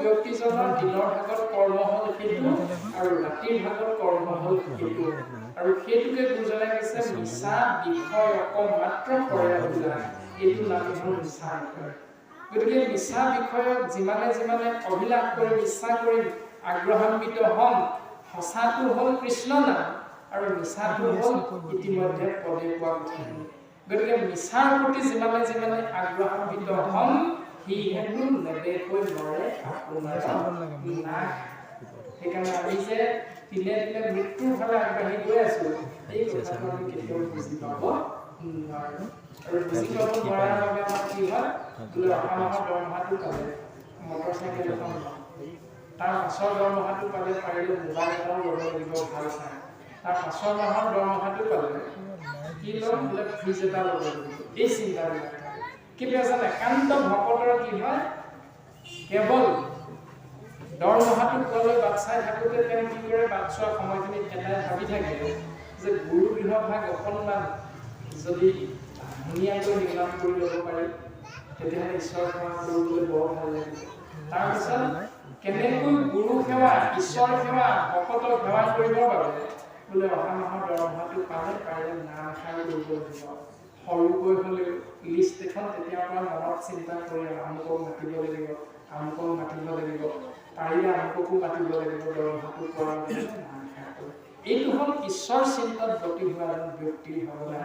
ব্যক্তিজনৰ দিনৰ ভাগত কৰ্ম হ'ল সেইটো আৰু ৰাতিৰ ভাগত কৰ্ম হ'ল সেইটো আৰু সেইটোকে গুৰুজনাই কৈছে মিছা বিষয় অকমাত্ৰ কৰে বোলা এইটো নাম হ'ল মিছা বিষয় গতিকে মিছা বিষয়ক যিমানে যিমানে অভিলাষ কৰি বিশ্বাস কৰি আগ্ৰহান্বিত হ'ম সঁচাটো হ'ল কৃষ্ণ নাম আৰু মিছাটো হ'ল ইতিমধ্যে পদে কোৱা কথাখিনি গতিকে মিছাৰ প্ৰতি যিমানে যিমানে আগ্ৰহান্বিত হ'ম সি হেতু নেদেকৈ মৰে আপোনাৰ নাশ সেইকাৰণে আমি যে দিনে দিনে মৃত্যুৰ ফালে আগবাঢ়ি গৈ আছো এই কথাটো আমি কেতিয়াও বুজি পাব নোৱাৰো আৰু বুজি পাব নোৱাৰাৰ বাবে আমাৰ কি হয় বোলে অহা মাহৰ দৰমহাটো পালে মটৰচাইকেল এখন তাৰ পাছৰ দৰমহাটো পালে পাৰিলে মোবাইল এটাও ল'ব লাগিব ভাল চাই তাৰ পাছৰ মাহৰ দৰমহাটো পালে কি ল'ম বোলে ফ্ৰিজ এটা ল'ব লাগিব এই চিন্তাবিলাক থাকে কিন্তু এজন একান্ত ভকতৰ কি হয় কেৱল দৰমহাটো পোৱালৈ বাট চাই থাকোঁতে তেওঁ কি কৰে বাট চোৱাৰ সময়খিনিত এটাই ভাবি থাকে যে গুৰু গৃহভাগ অকণমান যদি ধুনীয়াকৈ নিৰ্মাণ কৰি ল'ব পাৰি তেতিয়াহ'লে ঈশ্বৰ সেৱা কৰিবলৈ বৰ ভাল লাগিব তাৰপিছত কেনেকৈ গুৰু সেৱা ঈশ্বৰ সেৱা ভকতক সেৱা কৰিবৰ বাবে বোলে অহা মাহৰ দৰমহাটো পালে পাৰিলে নাম এষাৰ কৰিব লাগিব সৰুকৈ হ'লেও লিষ্ট এখন তেতিয়াৰ পৰা মনত চিন্তা কৰি আমুকক মাতিব লাগিব আমুকক মাতিব লাগিব পাৰিলে আমুককো মাতিব লাগিব দৰমহাটো পোৱাৰ বাবে নাম এষাৰ কৰি এইটো হ'ল ঈশ্বৰ চিন্তাত গতি হোৱা এজন ব্যক্তিৰ ভাৱনা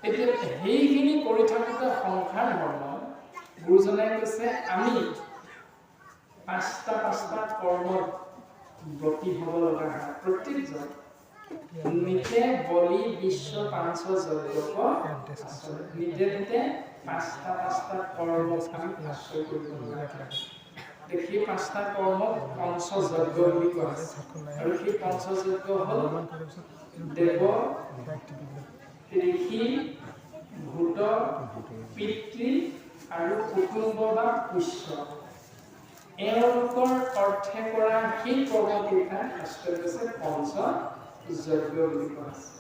এতিয়া সেইখিনি কৰি থাকোঁতে সংসাৰ ধৰ্ম গুৰুজনাই কৈছে আমি পাঁচটা কৰ্মত ব্ৰতী হ'ব লগা হয় প্ৰত্যেকজন নিতে বলি বিশ্ব পাঞ্চ যজ্ঞ নিতে নিতে পাঁচটা কৰ্ম আমি আশ্ৰয় কৰিব লগা হয় সেই পাঁচটা কৰ্ম পঞ্চযজ্ঞ বুলি কোৱা হয় আৰু সেই পঞ্চযজ্ঞ হ'ল দেৱ ঋষি ভূত পিতৃ আৰু কুটুম্ব বা পুষ্য এওঁলোকৰ অৰ্থে কৰা সেই কৰ্মকেইটা শাস্ত্ৰত কৈছে পঞ্চযজ্ঞ বুলি কোৱা আছে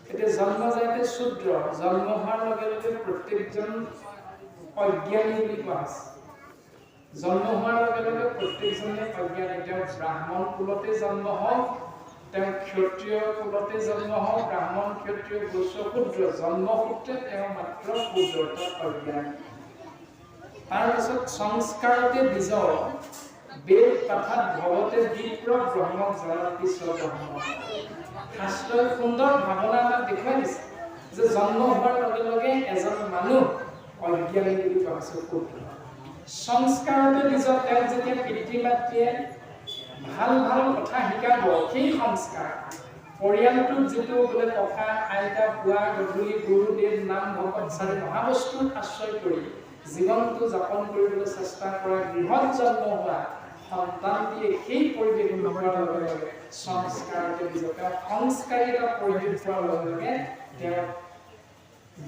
এতিয়া জন্মজাতে শূদ্ৰ জন্ম হোৱাৰ লগে লগে প্ৰত্যেকজন অজ্ঞানী বুলি কোৱা আছে জন্ম হোৱাৰ লগে লগে প্ৰত্যেকজনে অজ্ঞানী তেওঁ ব্ৰাহ্মণ কুলতে জন্ম হওক তেওঁ ক্ষত্ৰিয় কুলতে জন্ম হওক ব্ৰাহ্মণ ক্ষত্ৰিয় বৈশ্য শূদ্ৰ জন্মসূত্ৰে তেওঁ মাত্ৰ শূদ্ৰ অজ্ঞানী তাৰপিছত সংস্কাৰতে বীজ বেদ পাঠাত ভৱতে বিপ্ৰ ব্ৰহ্ম জনাতি স্বব্ৰহ্ম শাস্ত্ৰই সুন্দৰ ভাৱনা এটা দেখুৱাই দিছে যে জন্ম হোৱাৰ লগে লগে এজন মানুহ অজ্ঞানী বুলি কোৱা হৈছে শূদ্ৰ সংস্কাৰতে বীজ তেওঁ যেতিয়া পিতৃ মাতৃয়ে ভাল ভাল কথা শিকাব সেই সংস্কাৰ পৰিয়ালটোত যিটো বোলে ককা আইতা বুঢ়া গধূলি গুৰুদেৱ নাম ভকত চাৰি মহাবস্তুৰ আশ্ৰয় কৰি জীৱনটো যাপন কৰিবলৈ চেষ্টা কৰা গৃহত জন্ম হোৱা সন্তানটিয়ে সেই পৰিৱেশ পোৱাৰ লগে লগে সংস্কাৰতে বীজ তেওঁ সংস্কাৰী এটা পৰিৱেশ পোৱাৰ লগে লগে তেওঁ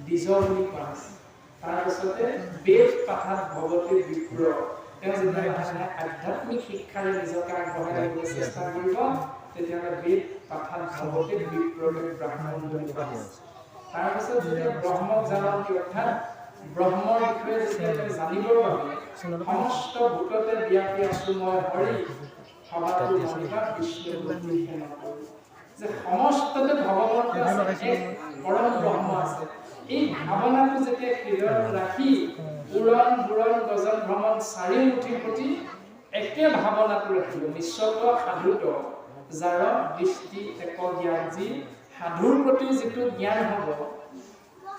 বীজ বুলি কোৱা হৈছে তাৰপিছতে বেদ পাঠাত ভৱতে বিপ্ৰ তেওঁ যেতিয়া আধ্যাত্মিক শিক্ষাৰে নিজকে আগবঢ়াই দিবলৈ চেষ্টা কৰিব তেতিয়াহ'লে বেদ পাঠাত ভৱতে বিপ্ৰকে ব্ৰাহ্মণ বুলি কোৱা হৈছে তাৰপিছত যেতিয়া ব্ৰহ্মক জানন্তি অৰ্থাৎ ব্ৰহ্মৰ বিষয়ে যেতিয়া তেওঁ জানিবৰ বাবে সমস্ত ভূততে ব্যাপী আছো মই হৰি সভাটো মহিমা বিষ্ণু বুদ্ধি যে সমস্ততে ভগৱন্ত আছে এক পৰম ব্ৰহ্ম আছে এই ভাৱনাটো যেতিয়া হৃদয়ত ৰাখি উৰণ বুৰণ গজন ভ্ৰমণ চাৰিমুঠিৰ প্ৰতি একে ভাৱনাটো ৰাখিব নিশ্চত সাধুত যাৰ দৃষ্টি এক জ্ঞান যি সাধুৰ প্ৰতি যিটো জ্ঞান হ'ব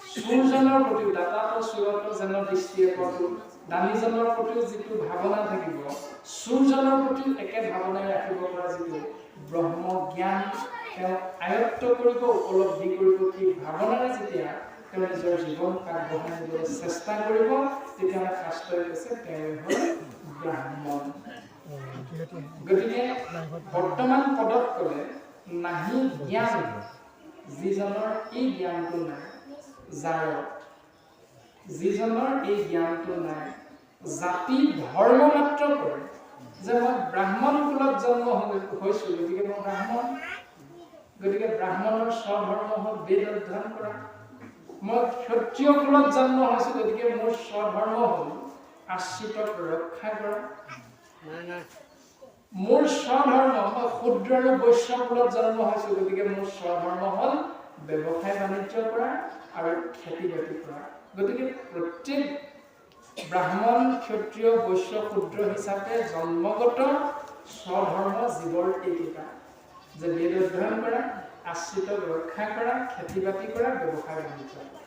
চুৰজনৰ প্ৰতিও দাতাটো চুৰত যেন দৃষ্টি একটো দানীজনৰ প্ৰতিও যিটো ভাৱনা থাকিব চুৰজনৰ প্ৰতিও একে ভাৱনাই ৰাখিব পৰা যিটো ব্ৰহ্ম জ্ঞান তেওঁ আয়ত্ত কৰিব উপলব্ধি কৰিব সেই ভাৱনাৰে যেতিয়া তেওঁ নিজৰ জীৱন আগবঢ়াই নিবলৈ চেষ্টা কৰিব তেতিয়াহ'লে শাস্ত্ৰই কৈছে তেওঁ হ'ল ব্ৰাহ্মণ গতিকে বৰ্তমান পদত ক'লে নাহি জ্ঞান যিজনৰ এই জ্ঞানটো নাই যাৰ যিজনৰ এই জ্ঞানটো নাই জাতি ধৰ্ম মাত্ৰ কৰে যে মই ব্ৰাহ্মণ কুলত জন্ম হৈছোঁ গতিকে মই ব্ৰাহ্মণ গতিকে ব্ৰাহ্মণৰ স্বধৰ্ম হ'ল বেদ অধ্যয়ন কৰা মই ক্ষত্ৰিয় কুলত জন্ম হৈছোঁ গতিকে মোৰ স্বধৰ্ম হ'ল আশ্ৰিতক ৰক্ষা কৰা মোৰ স্বধৰ্ম মই ক্ষুদ্ৰ আৰু বৈশ্য কুলত জন্ম হৈছোঁ গতিকে মোৰ স্বধৰ্ম হ'ল ব্যৱসায় বাণিজ্য কৰা আৰু খেতি বাতি কৰা গতিকে প্ৰত্যেক ব্ৰাহ্মণ ক্ষত্ৰিয় বৈশ্য ক্ষুদ্ৰ হিচাপে জন্মগত স্বধৰ্ম জীৱৰ এইকেইটা যে বেদ অধ্যয়ন কৰা আশ্ৰিত ৰক্ষা কৰা খেতি বাতি কৰা ব্যৱসায় বাণিজ্য কৰা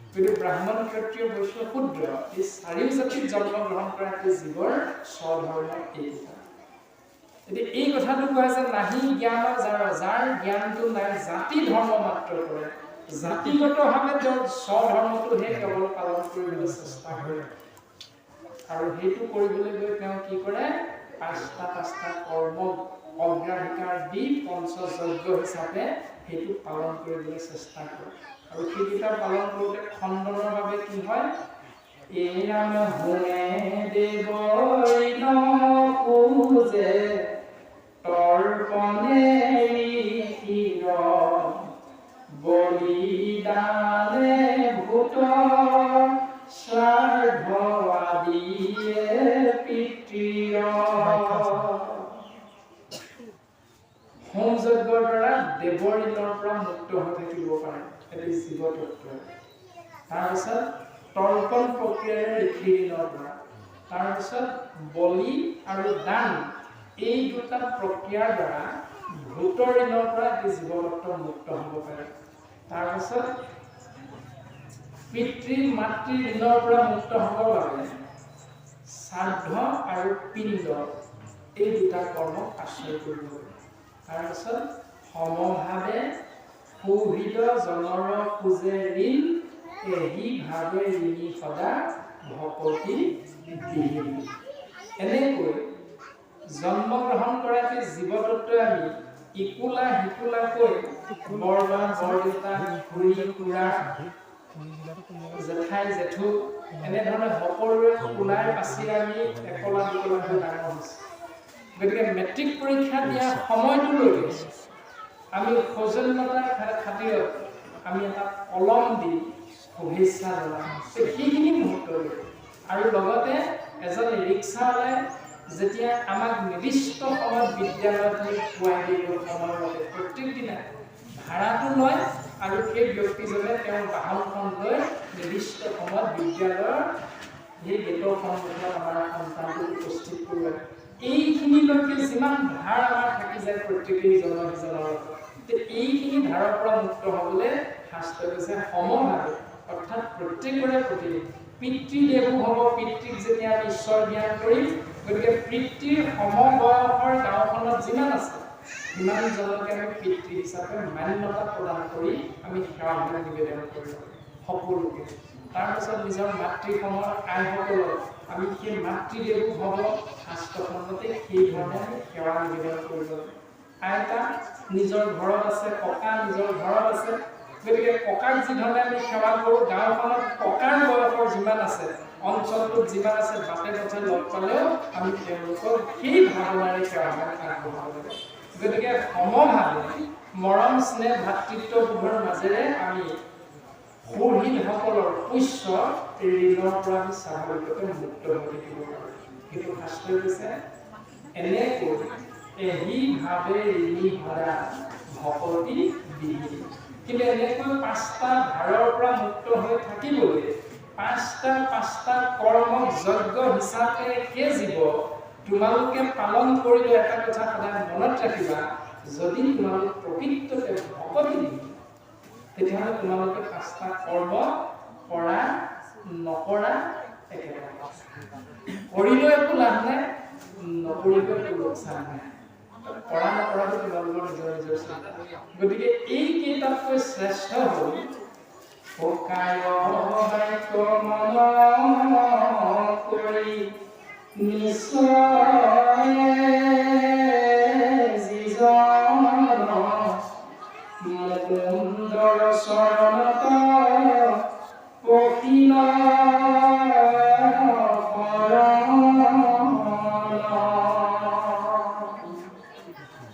কিন্তু ব্ৰাহ্মণ ক্ষত্ৰিয় বৈশ্য ক্ষুদ্ৰ এই চাৰিও জাতিত জন্মগ্ৰহণ কৰা জীৱৰ স্বধৰ্ম এইকেইটা এতিয়া এই কথাটো কোৱা যে নাহি জ্ঞান যাৰ জ্ঞানটো নাই জাতি ধৰ্ম মাত্ৰ কৰে জাতিগতভাৱে তেওঁ স্বধৰ্মটোহে কেৱল পালন কৰিবলৈ চেষ্টা কৰে আৰু সেইটো কৰিবলৈ গৈ তেওঁ কি কৰে পাঁচটা কৰ্ম অগ্ৰাধিকাৰ দি পঞ্চযজ্ঞ হিচাপে সেইটো পালন কৰিবলৈ চেষ্টা কৰে আৰু সেইকেইটা পালন কৰোঁতে খণ্ডনৰ বাবে কি হয় এই নাম শুনে দেৱই নপূজে তৰ্পণে লিখিৰ বলিদানে ভূত শ্ৰাদ্ধ আদিয়ে পিতৃৰ হোম যজ্ঞৰ দ্বাৰা দেৱৰ ঋণৰ পৰা মুক্ত হৈ থাকিব পাৰে এটি জীৱতত্ব তাৰপিছত তৰ্পণ প্ৰক্ৰিয়াৰে ঋষিৰ ঋণৰ পৰা তাৰপিছত বলি আৰু দান এই দুটা প্ৰক্ৰিয়াৰ দ্বাৰা ভূতৰ ঋণৰ পৰা এটি জীৱতত্ব মুক্ত হ'ব পাৰে তাৰপিছত পিতৃ মাতৃ ঋণৰ পৰা মুক্ত হ'বৰ বাবে শ্ৰাদ্ধ আৰু পিণ্ড এই দুটা কৰ্ম আশ্ৰয় কৰিব লাগে তাৰপিছত সমভাৱে সুহৃদ জনৰ খোজে ঋণ এহি ভাৱে ঋণী সদা ভকতি বিহীন এনেকৈ জন্মগ্ৰহণ কৰা এটি জীৱতত্বই আমি ইকুলা সিকুলাকৈ বৰমা বৰদেউতা খুৰী খুৰা জেঠাই জেঠু এনেধৰণে সকলোৰে ওলাই পাছি আমি একলা দুকলাকৈ ডাঙৰ হৈছোঁ গতিকে মেট্ৰিক পৰীক্ষা দিয়া সময়টোলৈকে আমি সৌজন্যতাৰ খাতিৰত আমি এটা কলম দি শুভেচ্ছা জনাওঁ সেইখিনি মুহূৰ্তলৈ আৰু লগতে এজন ৰিক্সাৱালাই যেতিয়া আমাক নিৰ্দিষ্ট সময়ত বিদ্যালয়ত পোৱাই দিব সময়মতে প্ৰত্যেক দিনা ভাড়াটো লয় আৰু সেই ব্যক্তিজনে তেওঁৰ বাহনখন লৈ নিৰ্দিষ্ট সময়ত বিদ্যালয়ৰ সেই গেটৰ সন্মুখত আমাৰ সন্তানটো উপস্থিত কৰোৱায় এইখিনিলৈকে যিমান ধাৰ আমাৰ থাকি যায় প্ৰত্যেকেই জনসাধাৰণৰ এইখিনি ধাৰৰ পৰা মুক্ত হ'বলৈ শাস্ত্ৰই কৈছে সমভাৱে অৰ্থাৎ প্ৰত্যেকৰে প্ৰতি পিতৃদেৱো হ'ব পিতৃক যেতিয়া আমি ঈশ্বৰ জ্ঞান কৰিম গতিকে পিতৃৰ সমবয়সৰ গাঁওখনত যিমান আছে সিমানজনকে আমি পিতৃ হিচাপে মান্যতা প্ৰদান কৰি আমি সেৱা নিবেদন কৰিব সকলোকে তাৰপিছত নিজৰ মাতৃসমৰ আইসকলক আমি সেই মাতৃদেৱো হ'ব শাস্ত্ৰখনতে সেইধৰণে আমি সেৱা নিবেদন কৰিব আইতা নিজৰ ঘৰত আছে ককা নিজৰ ঘৰত আছে গতিকে ককাক যিধৰণে আমি সেৱা কৰোঁ গাঁওখনত ককাৰ বয়সৰ যিমান আছে অঞ্চলটোত যিমান আছে বাটে পথে লগ পালেও আমি তেওঁলোকক সেই ভাৱনাৰে সেৱা আগবঢ়াব লাগে গতিকে সমভাৱে মৰম স্নেহ ভাতৃত্ববোধৰ মাজেৰে আমি সুহৃদসকলৰ পুষ্য ঋণৰ পৰা আমি স্বাভাৱিকতে মুক্ত হৈ থাকিব পাৰোঁ সেইটো শাস্ত্ৰই কৈছে এনেকৈ এহি ভাৱে ঋণী সদা ভকতি বিহীন কিন্তু এনেকৈ পাঁচটা ধাৰৰ পৰা মুক্ত হৈ থাকিবলৈ পাঁচটা কৰ্মক যজ্ঞ হিচাপে সেই জীৱ তোমালোকে পালন কৰিলে এটা কথা সদায় মনত ৰাখিবা যদি তোমালোক প্ৰকৃততে ভকতি তেতিয়াহ'লে তোমালোকে পাঁচটা কৰ্ম কৰা নকৰা একেবাৰে কৰিলেও একো লাভ নাই নকৰিলেও একো লোকচান নাই কৰা নকৰাটো তোমালোকৰ নিজৰ নিজৰ চিন্তা গতিকে এইকেইটাতকৈ শ্ৰেষ্ঠ হ'ল শুকায় বাক্য মন কৰি নিশ্চয় যিজন মুকুন্দৰ চৰণত পখিল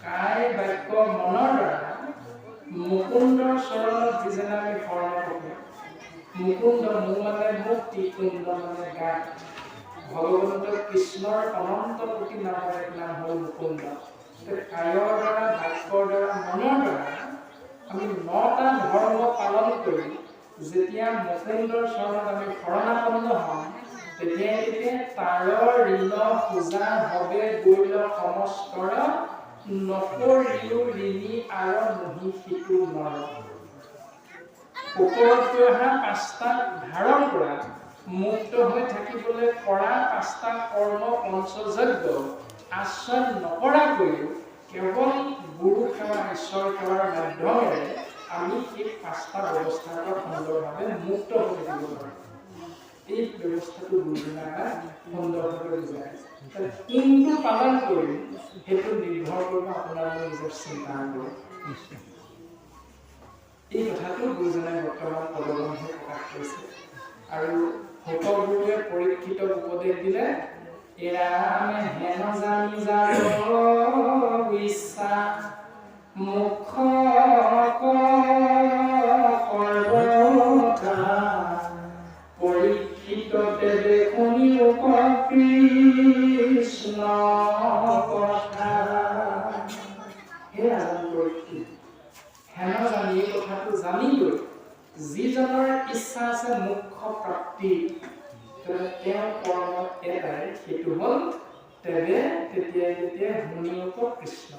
কায় বাক্য মনৰ দ্বাৰা মুকুন্দৰ চৰণত যিজনে আমি শৰণ কৰোঁ মুকুন্দ মু মানে মুক্তি কুণ্ড মানে গান ভগৱন্তক কৃষ্ণৰ অনন্ত কোটি নামৰ এক নাম হ'ল মুকুন্দ। কায়ৰ দ্বাৰা, বাক্যৰ দ্বাৰা, মনৰ দ্বাৰা আমি 9টা ধৰ্ম পালন কৰি যেতিয়া মুকুন্দৰ চৰণত আমি শৰণাপন্ন হ'ম, তেতিয়া তাৰৰ ঋণ পূজা হবে গৈল সমস্তৰ, নকৰিও ঋণী আৰু নহি সিটো নৰ। ওপৰত কৈ অহা 5টা ধাৰৰ পৰা মুক্ত হৈ থাকিবলৈ কৰা 5টা কৰ্ম পঞ্চযজ্ঞ আশ্ৰয় নকৰাকৈও কেৱল গুৰু সেৱা, ঈশ্বৰ সেৱাৰ মাধ্যমেৰে আমি এই 5টা ব্যৱস্থাৰ পৰা সুন্দৰভাৱে মুক্ত হৈ থাকিব পাৰোঁ। এই ব্যৱস্থাটো গুৰুজনাই সুন্দৰভাৱে বুজায়। কোনটো পালন কৰিম সেইটো নিৰ্ভৰ কৰিব আপোনাৰ নিজৰ চিন্তাৰ ওপৰত। এই কথাটো গুৰুজনাই বৰ্তমান পদবন্ধে প্ৰকাশ কৰিছে। আৰু ভকতগুৰুৱে পৰীক্ষিতক উপদেশ দিলে, এৰামে হেন জানি যাৰ ইচ্ছা মুখ পৰীক্ষিত দেৱে শুনিব কৃষ্ণ কথা। হে ৰাজন পৰীক্ষিত, হেন জানি এই কথাটো জানি লৈ যিজনৰ ইচ্ছা আছে মুখ্য প্ৰাপ্তি, তেওঁৰ কৰ্ম এটাই, সেইটো হ'ল তেতিয়াই শুনিব কৃষ্ণ।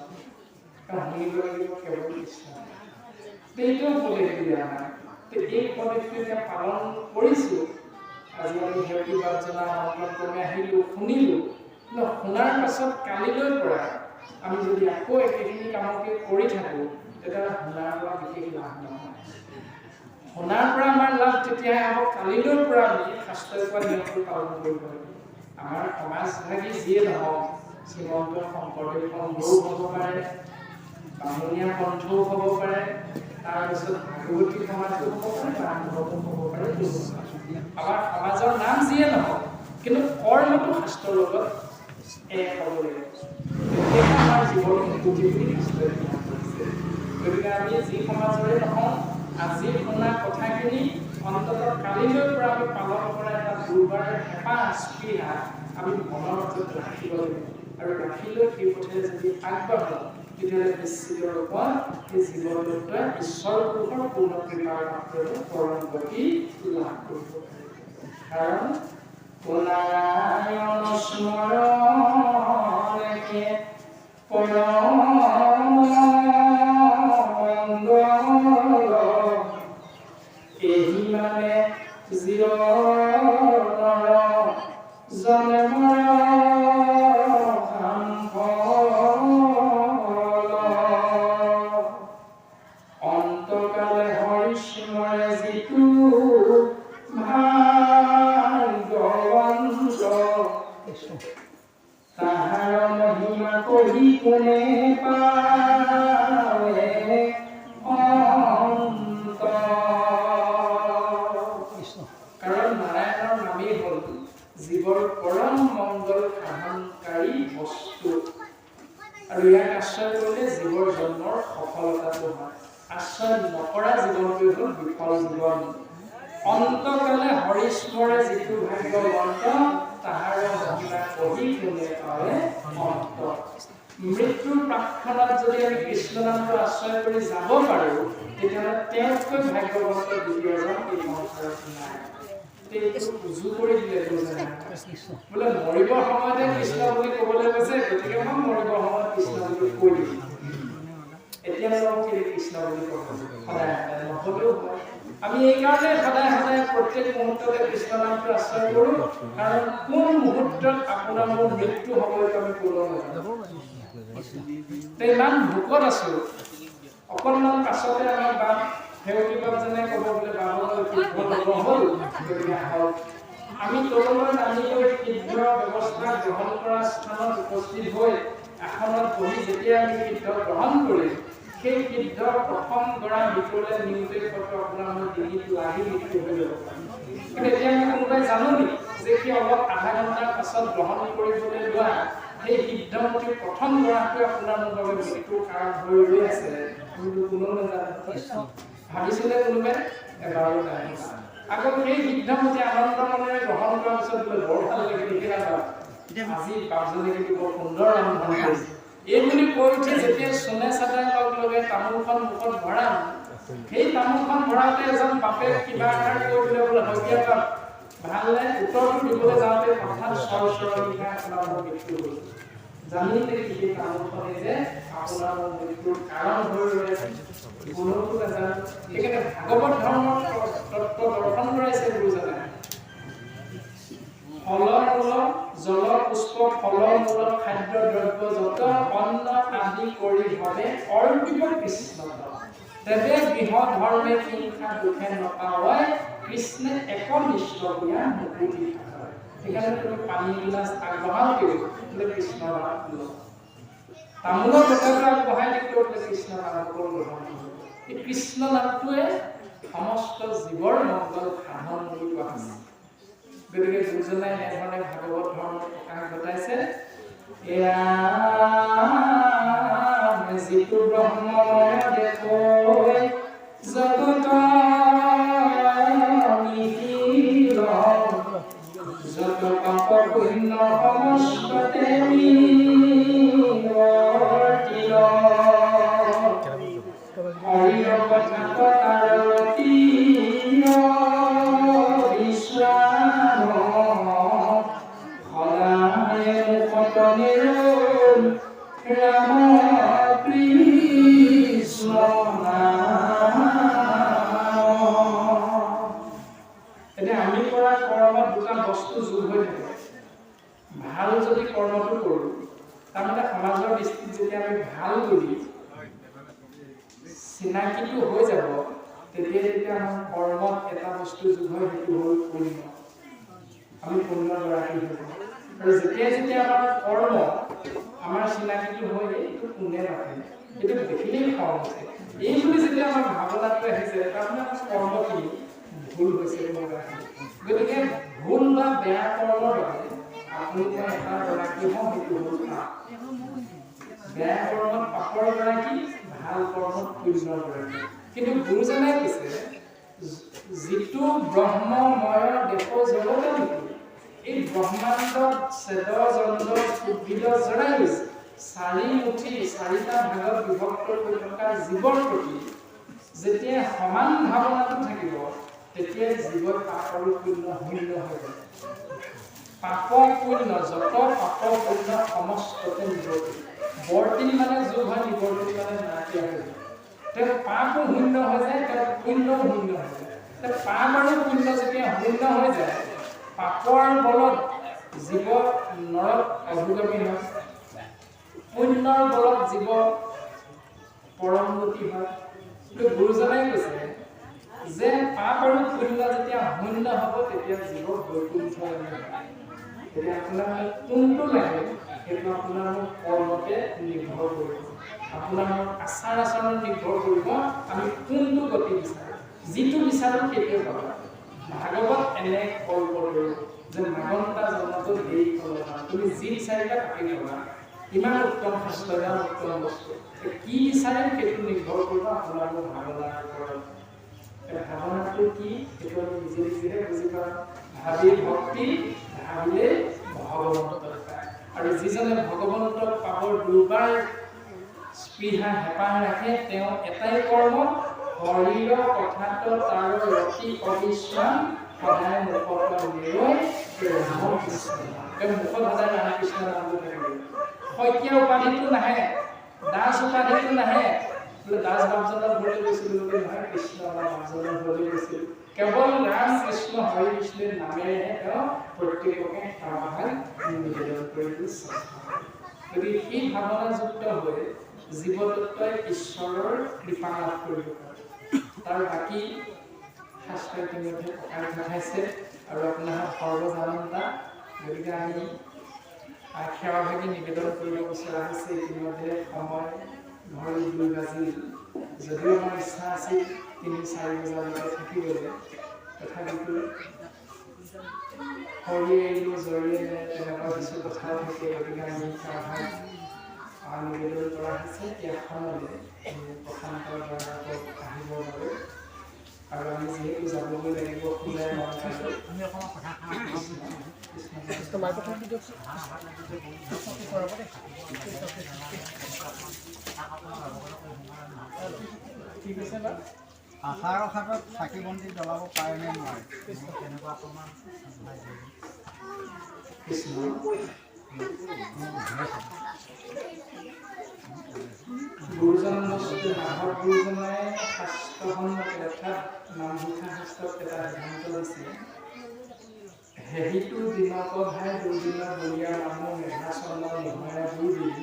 শুনিব লাগিব কেৱল কৃষ্ণ। এইটো উপদেশ দিলে আমাক। এই উপদেশটো এতিয়া পালন কৰিছোঁ। আজি আমি হেয়তি বাজনা আমন্ত্ৰণ কৰি আহিলোঁ, শুনিলোঁ। কিন্তু শুনাৰ পাছত কালিলৈ পৰা আমি যদি আকৌ একেখিনি কামকে কৰি থাকোঁ, তেতিয়া শুনাৰ পৰা বিশেষ লাভ নহয়। শুনাৰ পৰা আমাৰ লাভ তেতিয়াহে হ'ব, কালিলৈ পৰা আমি শাস্ত্ৰৰ পৰা নিয়মটো পালন কৰিব লাগিব। আমাৰ সমাজভাগী যিয়ে নহওক, শ্ৰীমন্ত শংকৰদেৱ সংঘও হ'ব পাৰে, বামুণীয়া পন্থও হ'ব পাৰে, তাৰপিছত ভাগৱতী সমাজো হ'ব পাৰে, ব্ৰাহ্মণো হ'ব পাৰে। আমাৰ সমাজৰ নাম যিয়ে নহওক, কিন্তু কৰ্মটো শাস্ত্ৰৰ লগত এক হ'ব লাগিব। তেতিয়াহে আমাৰ জীৱন মুক্তি বুলি শাস্ত্ৰই প্ৰমাণ কৰিছে। গতিকে আমি যি সমাজৰে নহওঁ, আজি শুনা কথাখিনি অন্ততঃ কালিলৈ পৰা আমি পালন কৰা এটা দুৰ্বাৰ হেঁপাহ স্পৃহা আমি মনৰ মাজত ৰাখিব লাগিব। আৰু ৰাখিলৈ সেই পথে যদি আগবাঢ়ো, তেতিয়াহ'লে নিশ্চিত ৰূপত সেই জীৱনটোৱে ঈশ্বৰ পুৰুষৰ পূৰ্ণ কৃপাৰ মাত্ৰৰে পৰম গতি লাভ কৰিব। কাৰণ নাৰায়ণ স্মৰণে পৰম এহি মানে জীৱনৰ জন্মৰ অন্তকালে হৰিস্মৰে যিটো ভাগ্যৱন্ত, তাহাৰ মহিমা কহি কোনে পাৱে অন্ত। কাৰণ নাৰায়ণৰ নামেই হ'ল জীৱৰ পৰম মংগল সাধনকাৰী বস্তু। আৰু ইয়াক আশ্ৰয় কৰিলে জীৱৰ জন্মৰ সফলতাটো হয়। আশ্ৰয় নকৰা জীৱনটোৱে হ'ল বিফল জীৱন। অন্তকালে হৰিস্মৰে যিটো ভাগ্যৱন্ত, তাহাৰ মহিমা কহি কোনে পাৱে অন্ত। মৃত্যুৰ প্ৰাক্ষণত যদি আমি কৃষ্ণ নামটো আশ্ৰয় কৰি যাব পাৰোঁ, তেতিয়াহ'লে তেওঁতকৈ ভাগ্যৱন্ত দ্বিতীয়জন এই সংসাৰত নাই। উজু কৰি দিলে বোলে মৰিবৰ সময়তে কৃষ্ণ বুলি ক'বলৈ কৈছে, গতিকে মই মৰিবৰ সময়ত কৃষ্ণ বুলি কৈ দিম। এতিয়া কৃষ্ণ বুলি ক'ব সদায় নহ'লেও হয়। আমি এইকাৰণে সদায় প্ৰত্যেক মুহূৰ্ততে কৃষ্ণ নামটো আশ্ৰয় কৰোঁ, কাৰণ কোন মুহূৰ্তত আপোনাৰ মোৰ মৃত্যু হ'বলৈ আমি ক'ব নাজানো। ইমান ভোকত আছোঁ, অকণমান পাছতে আমাৰ বাপ সেৱকী বাপজনে ক'ব বোলে বাবলৈ সিদ্ধ নহ'ল, গতিকে আহক। আমি তললৈ নামি গৈ সিদ্ধ ব্যৱস্থা গ্ৰহণ কৰা স্থানত উপস্থিত হৈ আসনত বহি যেতিয়া আমি সিদ্ধ গ্ৰহণ কৰিম, সেই সিদ্ধ প্ৰথম গৰা ভিতৰলৈ নিওঁতে হয়তো আপোনাৰ মোৰ ডিঙিত লাগি মৃত্যু হৈ যাব পাৰে। কিন্তু এতিয়া আমি কোনোবাই জানো নেকি যে সেই অলপ আধা ঘণ্টাৰ পাছত গ্ৰহণ কৰিবলৈ লোৱা সেই সিদ্ধমতী প্ৰথম গৰাটোৱে আপোনাৰ মোৰ বাবে মৃত্যুৰ কাৰণ হৈ ৰৈ আছে? কোনো নাজানে। ভাবিছিলে কোনোবাই? এবাৰো নাই। আকৌ সেই সিদ্ধমতী আনন্দ মনেৰে গ্ৰহণ কৰাৰ পিছত বোলে বৰ ভাল লাগে, দেখি নাপাওঁ আজি বাপজনে কিন্তু বৰ সুন্দৰ ৰন্ধন কৰিছে এই বুলি কৈ উঠি যেতিয়া সোণে চাদাই লগে তামোলখন মুখত ভৰাম সেই তামোলখন ভৰাওঁতে এজন বাপে কিবা এটা কৈ দিলে বোলে হকিয়াত ভালনে উত্তৰটো দিবলৈ যাওঁতে হঠাৎ স্বৰ লিখা আপোনাৰ মৃত্যু হ'ল জানিলে কি সেই তামোলখনে যে আপোনাৰ মৃত্যুৰ কাৰণ হৈ ৰৈছে গুণটো নাজানো সেইকাৰণে ভাগৱত ধৰ্মৰ তত্ত্ব দৰ্শন কৰাইছে গুৰুজনে ফলমূল জল পুষ্প ফলমূল খাদ্য দ্ৰব্য যত অন্ন আদি কৰি ভাবে অৰ্পিত কৃষ্ণ তেবে গৃহ ধৰ্মে হিংসা দুখে নপাৱয় কৃষ্ণে একনিষ্ঠ দিয়া মুকুতি হয় সেইকাৰণে তুমি পানী গিলাচ আগবঢ়াও কিয় বোলে কৃষ্ণ নাম লো তামোলৰ কথাটো আগবঢ়াই দিলে কৃষ্ণ নাম গ্ৰহণ এই কৃষ্ণ নামটোৱে সমস্ত জীৱৰ মংগল সাধন বুলি কোৱা হৈছে গতিকে গুৰুজনাই এনেধৰণে ভাগৱত ধৰ্মৰ প্ৰকাশ ঘটাইছে এয়া যিটো ব্ৰহ্মময় দেখৈ জগত নিখিল যত পাপ পুণ্য সমস্ততে নিৱৰ্তিত হৰিৰ কথা পতাৰতি ভাল যদি কৰ্মটো কৰো তাৰমানে সমাজৰ দৃষ্টিত যেতিয়া আমি ভাল বুলি চিনাকিটো হৈ যাব তেতিয়া আমাৰ কৰ্মত এটা বস্তু যোগ হয় সেইটো হ'ল পুণ্য আমি পুণ্যৰ গৰাকী হৈ যাম আৰু যেতিয়া আমাৰ কৰ্ম আমাৰ চিনাকিটো হৈ এইটো পুণ্যে নাথাকে এইটো দেখিলেই খং উঠে এই বুলি যেতিয়া আমাৰ ভাৱনাটো আহিছে তাৰমানে আমাৰ কৰ্মখিনি ভুল হৈছে গতিকে ভুল বা বেয়া কৰ্মৰ বাবে আপুনি এটা গৰাকী হওঁ সেইটো হ'ল পাপ বেয়া কৰ্মত পাপৰ গৰাকী ভাল কৰ্মত পুণ্যৰ গৰাকী কিন্তু গুৰুজনে কৈছে যিটো ব্ৰহ্মময় দেশ জগত এই ব্ৰহ্মাণ্ডত চেদ জন্দ উদ্ভিদ জৰাই গৈছে চাৰি মুঠি চাৰিটা ভাগত বিভক্ত হৈ থকা জীৱৰ প্ৰতি যেতিয়া সমান ভাৱনাটো থাকিব তেতিয়া জীৱৰ পাপ আৰু পুণ্য শূন্য হৈ যায় পাপ পুণ্য যত পাপ পুণ্য সমস্ততে নিবৰ্তি বৰ্তি মানে যোগ হয় নিবৰ্তি মানে নাইকিয়া হৈ যায় তেওঁ পাপো শূন্য হৈ যায় তেওঁ পুণ্যও শূন্য হৈ যায় তেওঁ পাপ আৰু পুণ্য যেতিয়া শূন্য হৈ যায় পাপৰ বলত জীৱ নৰক অভিগমী হয় পুণ্যৰ বলত জীৱ পৰমগতি হয় কিন্তু গুৰুজনাই কৈছে যে পাপ আৰু পুণ্য যেতিয়া শূন্য হ'ব তেতিয়া জীৱ বৈকুণ্ঠ এতিয়া আপোনাৰ কোনটো লাগে সেইটো আপোনাৰ কৰ্মতে নিৰ্ভৰ কৰিব আপোনাৰ আচাৰ আচৰণ নিৰ্ভৰ কৰিব আমি কোনটো গতি বিচাৰোঁ যিটো বিচাৰোঁ সেইটোৱে পাবা ভাগৱত এনে কল্প কৰিব যে মাগন্তা জন্মটো এই ফলনা তুমি যি বিচাৰিবা তাকে পাবা ইমান উত্তম শাস্ত্ৰ ইমান উত্তম বস্তু কি বিচাৰিম সেইটো নিৰ্ভৰ কৰিব আপোনাৰ ভাৱনাৰ ওপৰত ভাৱনাটো কি সেইটো আমি নিজে নিজে বুজি পাওঁ ভাবি ভক্তি ভাবিলে ভগৱন্তক পায় আৰু যিজনে ভগৱন্তক পাবৰ দুবাৰ স্পৃহা হেঁপাহ ৰাখে তেওঁ এটাই কৰ্ম হৰিৰ কথাটো তাৰ ৰতি অবিশ্ৰাম সদায় মুখত নিৰয় ৰাম কৃষ্ণ তেওঁ মুখত সদায় ৰাম কৃষ্ণ নামটো থাকিব শইকীয়া উপাধিটো নাহে দাস উপাধিটো নাহে বোলে দাস বাপজনৰ ঘৰলৈ গৈছিলোঁ বুলি নহয় কৃষ্ণ বাপজনৰ ঘৰলৈ গৈছিলোঁ কেৱল ৰাম কৃষ্ণ হৰি বিষ্ণুৰ নামেৰেহে তেওঁ প্ৰত্যেককে সেৱা নিবেদন কৰিবলৈ চেষ্টা কৰে গতিকে সেই ভাৱনাযুক্ত হৈ জীৱতত্বই ঈশ্বৰৰ কৃপা লাভ কৰিব পাৰে তাৰ বাকী শাস্ত্ৰ ইতিমধ্যে প্ৰকাশ ঘটাইছে আৰু আপোনাৰ সৰ্বজানতা গতিকে আমি সেৱাভাগী নিবেদন কৰিব বিচৰা হৈছে ইতিমধ্যে সময় ঘৰ 2 বাজিল যদিও আমাৰ ইচ্ছা আছিল 3-4 বজালৈকে থাকিবলৈ তথাপিতো হৰি এৰিলো জৰিয়ে তেনেকুৱা কিছু কথা থাকে গতিকে আমি সেৱাভাগ নিবেদন কৰা হৈছে ইয়াখনলৈ প্ৰশান্তৰ দ্বাৰা আহিবৰ বাবে আৰু আমি যিহেতু যাবগৈ লাগিব খোলাই মন কৃষ্ণ মাইক্ৰফোনটো দিয়কচোন। কি কৈছে বা আহাৰৰ হাতত চাকি বন্তি জ্বলাব পাৰে নে নোৱাৰে? তেনেকুৱা অকণমান কৃষ্ণ গুৰুজন বস্তু মাধৱ গুৰুজনাই শাস্ত্ৰসন্মতে অৰ্থাৎ নামঘোষা শাস্ত্ৰত এটা সিদ্ধান্ত দিছে, হেৰিটো দিনক ভাই দুদিন বলীয়া মানুহ মেঘাচন্ন নহয় দুদিন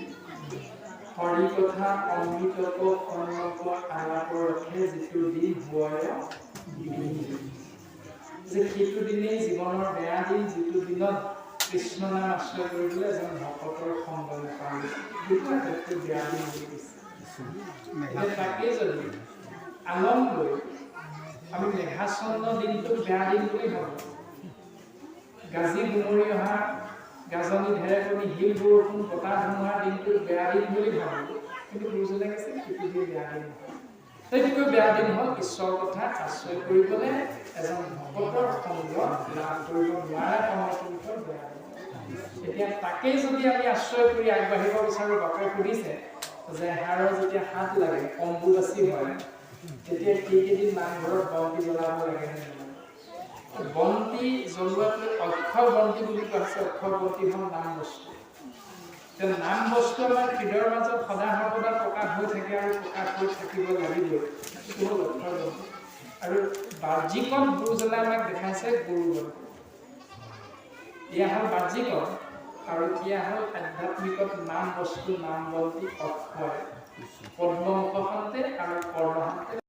হৰি কথা অমৃতক কৰ্ণক আলাপৰহে যিটো দিন হয় যে সেইটো দিনেই জীৱনৰ বেয়া দিন, যিটো দিনত কৃষ্ণ নাম আশ্ৰয় কৰিবলৈ এজন ভকতৰ সংগ নাপায়, সেইটো আটাইতকৈ বেয়া দিন বুলি কৈছে। তাকেই যদি আলম লৈ আমি মেঘাচ্ছন্ন দিনটো বেয়া দিন বুলি ভাবোঁ, গাজি গুমৰি অহা গাজনি ঢেৰেকনি শিল বৰষুণ বতাহ ধুমুহাৰ দিনটো বেয়া দিন বুলি ভাবোঁ, কিন্তু গুৰুজনে কৈছে সেইটো দিন বেয়া দিন নহয়। সেইটোকৈ বেয়া দিন হ'ল ঈশ্বৰৰ কথা আশ্ৰয় কৰিবলৈ এজন ভকতৰ সংগ লাভ কৰিব নোৱাৰা সময়টো বেয়া দিন। এতিয়া তাকেই যদি আমি আশ্ৰয় কৰি আগবাঢ়িব বিচাৰোঁ, বাপে সুধিছে যে হাড়ৰ যেতিয়া হাত লাগে অম্বুবাচী হয় তেতিয়া সেইকেইদিন নামঘৰত বন্তি জ্বলাব লাগে নে নালাগে? বন্তি জ্বলোৱাটো অক্ষৰ বন্তি বুলি কোৱা হৈছে। অক্ষৰ বন্তি হ'ল নাম বস্তু। নাম বস্তু আমাৰ হৃদয়ৰ মাজত সদা সৰ্বদা প্ৰকাশ হৈ থাকে আৰু প্ৰকাশ হৈ থাকিব লাগিবই, সেইটো হ'ল অক্ষৰ বন্তি। আৰু বাহ্যিকত গুৰুজনে আমাক দেখাইছে গুৰু বন্তি। এয়া হ'ল বাহ্যিকত, আৰু এয়া হ'ল আধ্যাত্মিকত নাম বস্তু নাম বন্তি অক্ষয় পদ্ম মুখতে আৰু কৰ্ণহাতে